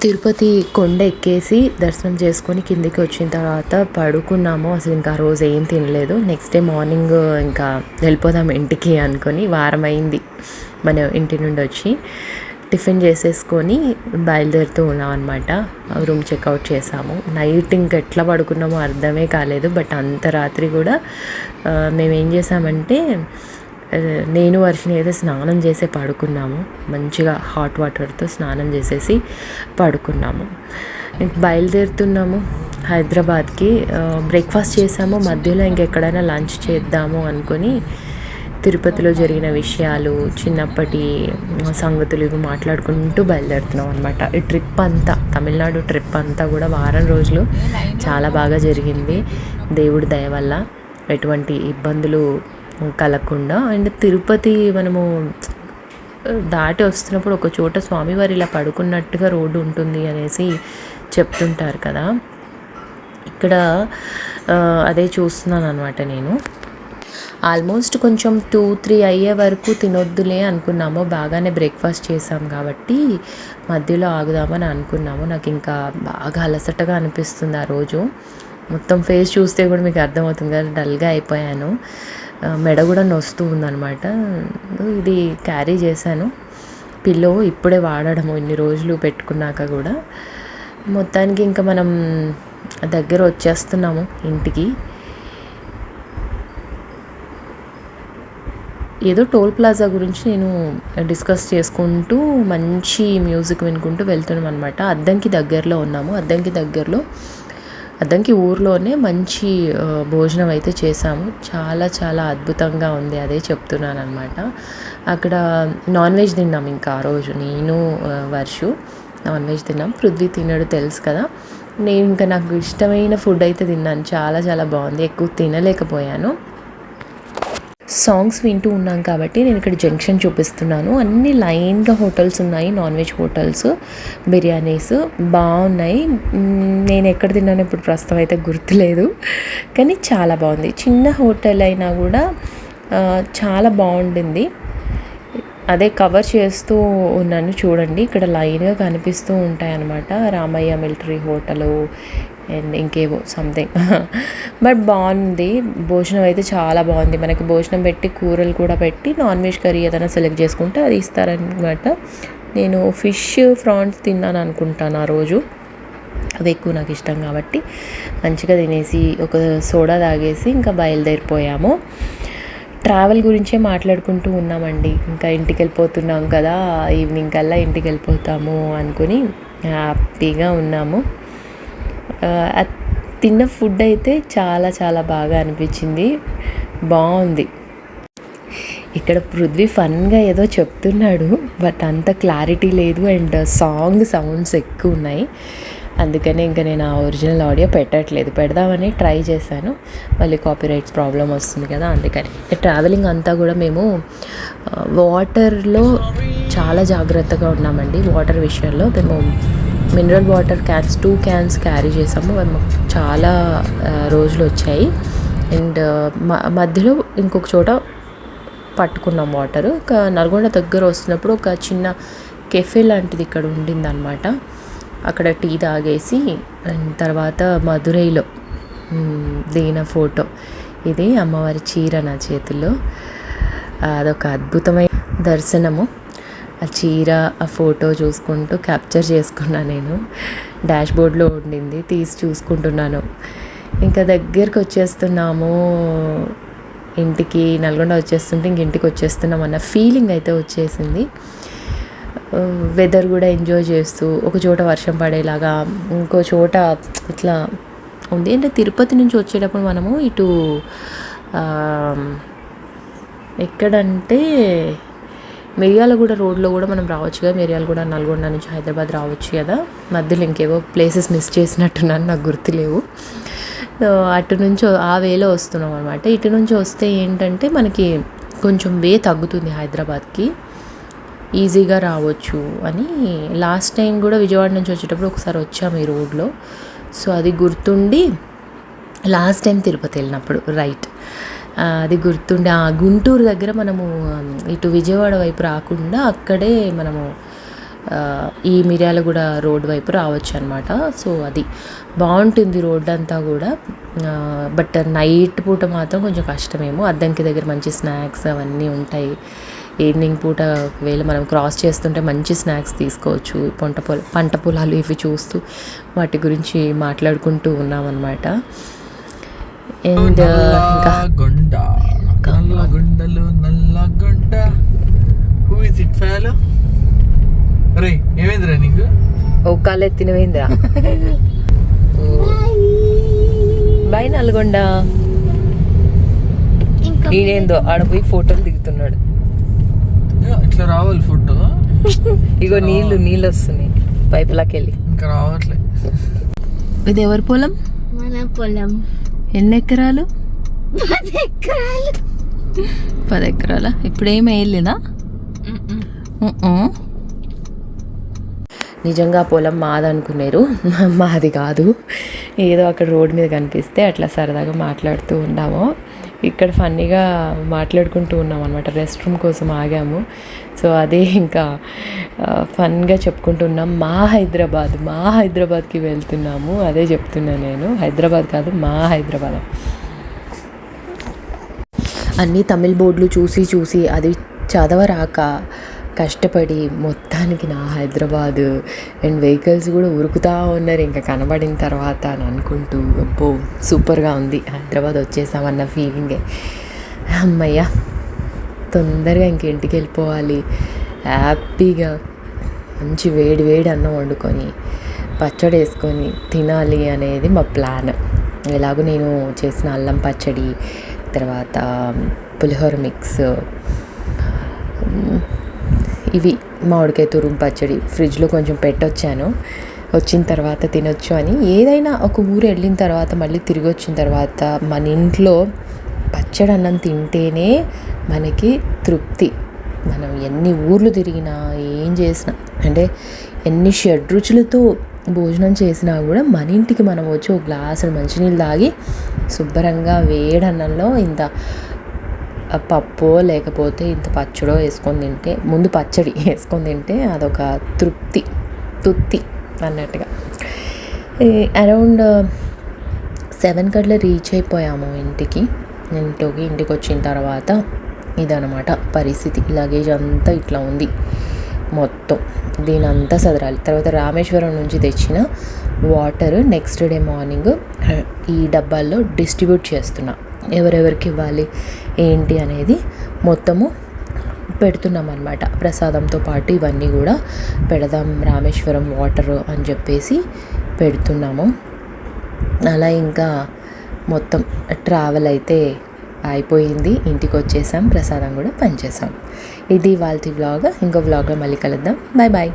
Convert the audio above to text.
తిరుపతి కొండ ఎక్కేసి దర్శనం చేసుకొని కిందికి వచ్చిన తర్వాత పడుకున్నాము. అసలు ఇంకా ఆ రోజు ఏం తినలేదు. నెక్స్ట్ డే మార్నింగ్ ఇంకా వెళ్ళిపోదాం ఇంటికి అనుకొని, వారం అయింది మన ఇంటి నుండి వచ్చి టిఫిన్ చేసేసుకొని బయలుదేరుతూ ఉన్నాం అనమాట. రూమ్ చెక్అవుట్ చేసాము. నైట్ ఇంక ఎట్లా పడుకున్నామో అర్థమే కాలేదు. బట్ అంత రాత్రి కూడా మేము ఏం చేసామంటే, నేను వర్షిని అయితే స్నానం చేసే పడుకున్నాము. మంచిగా హాట్ వాటర్తో స్నానం చేసేసి పడుకున్నాము. బయలుదేరుతున్నాము హైదరాబాద్కి. బ్రేక్ఫాస్ట్ చేసాము. మధ్యలో ఇంకెక్కడైనా లంచ్ చేద్దాము అనుకొని తిరుపతిలో జరిగిన విషయాలు, చిన్నప్పటి సంగతులు ఇవి మాట్లాడుకుంటూ బయలుదేరుతున్నాం అనమాట. ఈ ట్రిప్ అంతా, తమిళనాడు ట్రిప్ అంతా కూడా వారం రోజులు చాలా బాగా జరిగింది. దేవుడి దయ వల్ల ఎటువంటి ఇబ్బందులు కలగకుండా. అండ్ తిరుపతి మనము దాటి వస్తున్నప్పుడు ఒక చోట స్వామివారి ఇలా పడుకున్నట్టుగా రోడ్డు ఉంటుంది అనేసి చెప్తుంటారు కదా. ఇక్కడ అదే చూస్తున్నాను అనమాట నేను. ఆల్మోస్ట్ కొంచెం 2-3 అయ్యే వరకు తినొద్దులే అనుకున్నాము. బాగానే బ్రేక్ఫాస్ట్ చేసాం కాబట్టి మధ్యలో ఆగుదామని అనుకున్నాము. నాకు ఇంకా బాగా అలసటగా అనిపిస్తుంది ఆ రోజు. మొత్తం ఫేస్ చూస్తే కూడా మీకు అర్థమవుతుంది కదా, డల్గా అయిపోయాను. మెడ కూడా నొస్తూ ఉందన్నమాట. ఇది క్యారీ చేశాను. పిల్లో ఇప్పుడే వాడడము, ఇన్ని రోజులు పెట్టుకున్నాక కూడా. మొత్తానికి ఇంకా మనం దగ్గర వచ్చేస్తున్నాము ఇంటికి. ఏదో టోల్ ప్లాజా గురించి నేను డిస్కస్ చేసుకుంటూ మంచి మ్యూజిక్ వినుకుంటూ వెళ్తున్నాం అనమాట. అద్దంకి దగ్గరలో ఉన్నాము. అద్దంకి ఊర్లోనే మంచి భోజనం అయితే చేసాము. చాలా చాలా అద్భుతంగా ఉంది. అదే చెప్తున్నాను అనమాట. అక్కడ నాన్ వెజ్ తిన్నాం. ఇంకా ఆ రోజు నేను వర్షు నాన్ వెజ్ తిన్నాం. పృథ్వీ తినడు తెలుసు కదా. నేను ఇంకా నాకు ఇష్టమైన ఫుడ్ అయితే తిన్నాను. చాలా చాలా బాగుంది. ఎక్కువ తినలేకపోయాను. సాంగ్స్ వింటూ ఉన్నాం కాబట్టి నేను ఇక్కడ జంక్షన్ చూపిస్తున్నాను. అన్ని లైన్గా హోటల్స్ ఉన్నాయి, నాన్ వెజ్ హోటల్స్, బిర్యానీస్ బాగున్నాయి. నేను ఎక్కడ తిన్నాను ఇప్పుడు ప్రస్తుతం అయితే గుర్తులేదు, కానీ చాలా బాగుంది. చిన్న హోటల్ అయినా కూడా చాలా బాగుండింది. అదే కవర్ చేస్తూ ఉన్నాను చూడండి. ఇక్కడ లైన్గా కనిపిస్తూ ఉంటాయి అన్నమాట. రామయ్య మిలిటరీ హోటలు అండ్ ఇంకేవో సంథింగ్. బట్ బాగుంది. భోజనం అయితే చాలా బాగుంది. మనకి భోజనం పెట్టి కూరలు కూడా పెట్టి నాన్ వెజ్ కర్రీ ఏదైనా సెలెక్ట్ చేసుకుంటే అది ఇస్తారనమాట. నేను ఫిష్ ఫ్రాన్స్ తిన్నాను అనుకుంటాను ఆ రోజు. అవి ఎక్కువ నాకు ఇష్టం కాబట్టి మంచిగా తినేసి ఒక సోడా తాగేసి ఇంకా బయలుదేరిపోయాము. ట్రావెల్ గురించే మాట్లాడుకుంటూ ఉన్నామండి. ఇంకా ఇంటికి వెళ్ళిపోతున్నాం కదా, ఈవినింగ్ కల్లా ఇంటికి వెళ్ళిపోతాము అనుకుని హ్యాపీగా ఉన్నాము. తిన్న ఫుడ్ అయితే చాలా చాలా బాగా అనిపించింది. బాగుంది. ఇక్కడ పృథ్వీ ఫన్గా ఏదో చెప్తున్నాడు, బట్ అంత క్లారిటీ లేదు. అండ్ సౌండ్స్ ఎక్కువ ఉన్నాయి. అందుకనే ఇంకా నేను ఆ ఒరిజినల్ ఆడియో పెట్టట్లేదు. పెడదామని ట్రై చేశాను, మళ్ళీ కాపీరైట్స్ ప్రాబ్లం వస్తుంది కదా, అందుకని. ట్రావెలింగ్ అంతా కూడా మేము వాటర్లో చాలా జాగ్రత్తగా ఉన్నామండి. వాటర్ విషయంలో మేము mineral water cans 2 cans carry చేసాము. చాలా రోజులు వచ్చాయి. అండ్ మధ్యలో ఇంకొక చోట పట్టుకున్నాం వాటర్. ఒక నల్గొండ దగ్గర వస్తున్నప్పుడు ఒక చిన్న కెఫే లాంటిది ఇక్కడ ఉండిందనమాట. అక్కడ టీ తాగేసి అండ్ తర్వాత మధురైలో దిగిన ఫోటో ఇది. అమ్మవారి చీర నా చేతుల్లో. అదొక అద్భుతమైన దర్శనము. ఆ చీర, ఆ ఫోటో చూసుకుంటూ క్యాప్చర్ చేసుకున్నాను నేను. డాష్ బోర్డ్లో ఉండింది, తీసి చూసుకుంటున్నాను. ఇంకా దగ్గరికి వచ్చేస్తున్నాము ఇంటికి. నల్గొండ వచ్చేస్తుంటే ఇంటికి వచ్చేస్తున్నాం అన్న ఫీలింగ్ అయితే వచ్చేసింది. వెదర్ కూడా ఎంజాయ్ చేస్తూ, ఒక చోట వర్షం పడేలాగా, ఇంకో చోట ఇట్లా ఉంది. అంటే తిరుపతి నుంచి వచ్చేటప్పుడు మనము ఇటు ఎక్కడంటే మిర్యాలగూడ రోడ్లో కూడా మనం రావచ్చు కదా. మిర్యాలగూడ నల్గొండ నుంచి హైదరాబాద్ రావచ్చు కదా. మధ్యలో ఇంకేవో ప్లేసెస్ మిస్ చేసినట్టున్నాను, నాకు గుర్తులేవు. అటు నుంచి ఆ వేలో వస్తున్నాం అనమాట. ఇటు నుంచి వస్తే ఏంటంటే మనకి కొంచెం వే తగ్గుతుంది హైదరాబాద్కి, ఈజీగా రావచ్చు అని. లాస్ట్ టైం కూడా విజయవాడ నుంచి వచ్చేటప్పుడు ఒకసారి వచ్చాము ఈ రోడ్లో. సో అది గుర్తుండి లాస్ట్ టైం తిరుపతి వెళ్ళినప్పుడు రైట్ అది గుర్తుండే. గుంటూరు దగ్గర మనము ఇటు విజయవాడ వైపు రాకుండా అక్కడే మనము ఈ మిర్యాలగూడ రోడ్ వైపు రావచ్చు అనమాట. సో అది బాగుంటుంది రోడ్ అంతా కూడా. బట్ నైట్ పూట మాత్రం కొంచెం కష్టమేమో. అద్దంకి దగ్గర మంచి స్నాక్స్ అవన్నీ ఉంటాయి. ఈవినింగ్ పూట ఒకవేళ మనం క్రాస్ చేస్తుంటే మంచి స్నాక్స్ తీసుకోవచ్చు. పంట పొలాలు ఇవి చూస్తూ వాటి గురించి మాట్లాడుకుంటూ ఉన్నామన్నమాట. అండ్ ఇంకా ఏమైందిరా నీకు ఓ కాలు ఎత్తినవేంద్రా. బై నల్గొండ. ఈయనేందో ఆడపోయి ఫోటోలు దిగుతున్నాడు. ఇట్లా రావాలి ఫోటో. ఇగో నీళ్ళు వస్తున్నాయి పైపులకి వెళ్ళి. ఇంకా రావట్లే. ఇది ఎవరి పొలం? మన పొలం. ఎన్ని ఎకరాలు? 10 ఎకరాలు. 10 ఎకరాలా? ఇప్పుడు ఏమి వేయలేదా? నిజంగా పొలం మాదనుకున్నారు, మాది కాదు. ఏదో అక్కడ రోడ్ మీద కనిపిస్తే అట్లా సరదాగా మాట్లాడుతూ ఉన్నాము. ఇక్కడ ఫన్నీగా మాట్లాడుకుంటూ ఉన్నాం అనమాట. రెస్ట్ రూమ్ కోసం ఆగాము. సో అదే ఇంకా ఫన్గా చెప్పుకుంటున్నాం. మా హైదరాబాద్కి వెళ్తున్నాము. అదే చెప్తున్నాను నేను. హైదరాబాద్ కాదు, మా హైదరాబాద్. అన్నీ తమిళ్ బోర్డులు చూసి అది చదవరాక కష్టపడి మొత్తానికి నా హైదరాబాదు అండ్ వెహికల్స్ కూడా ఉరుకుతూ ఉన్నారు ఇంకా కనబడిన తర్వాత అని అనుకుంటూ. అబ్బో సూపర్గా ఉంది, హైదరాబాద్ వచ్చేసామన్న ఫీలింగే. అమ్మయ్య, తొందరగా ఇంక ఇంటికి వెళ్ళిపోవాలి. హ్యాపీగా మంచి వేడి అన్నం వండుకొని పచ్చడి వేసుకొని తినాలి అనేది మా ప్లాన్. ఎలాగో నేను చేసిన అల్లం పచ్చడి, తర్వాత పులిహోర మిక్స్, ఇవి మామిడికాయ తురుము పచ్చడి ఫ్రిడ్జ్లో కొంచెం పెట్టొచ్చాను. వచ్చిన తర్వాత తినొచ్చు అని. ఏదైనా ఒక ఊరు వెళ్ళిన తర్వాత మళ్ళీ తిరిగి వచ్చిన తర్వాత మన ఇంట్లో పచ్చడి అన్నం తింటేనే మనకి తృప్తి. మనం ఎన్ని ఊర్లు తిరిగినా ఏం చేసినా, అంటే ఎన్ని షడ్రుచులతో భోజనం చేసినా కూడా మన ఇంటికి మనం వచ్చి ఒక గ్లాసు మంచినీళ్ళు తాగి శుభ్రంగా వేడన్నంలో ఇంత పప్పు లేకపోతే ఇంత పచ్చడో వేసుకొని తింటే, ముందు పచ్చడి వేసుకొని తింటే అదొక తృప్తి అన్నట్టుగా. అరౌండ్ 7 కట్ల రీచ్ అయిపోయాము ఇంటికి వచ్చిన తర్వాత ఇదనమాట పరిస్థితి. లగేజ్ అంతా ఇట్లా ఉంది మొత్తం. దీనంతా సదరాలి. తర్వాత రామేశ్వరం నుంచి తెచ్చిన వాటర్ నెక్స్ట్ డే మార్నింగ్ ఈ డబ్బాల్లో డిస్ట్రిబ్యూట్ చేస్తున్నా. ఎవరెవరికి ఇవ్వాలి ఏంటి అనేది మొత్తము పెడుతున్నాం అన్నమాట. ప్రసాదంతో పాటు ఇవన్నీ కూడా పెడదాం, రామేశ్వరం వాటర్ అని చెప్పేసి పెడుతున్నాము. అలా ఇంకా మొత్తం ట్రావెల్ అయితే అయిపోయింది. ఇంటికి వచ్చేసాం, ప్రసాదం కూడా పనిచేసాం. ఇది ఇవాల్టి వ్లాగ్. ఇంకో వ్లాగ్లో మళ్ళీ కలుద్దాం. బాయ్.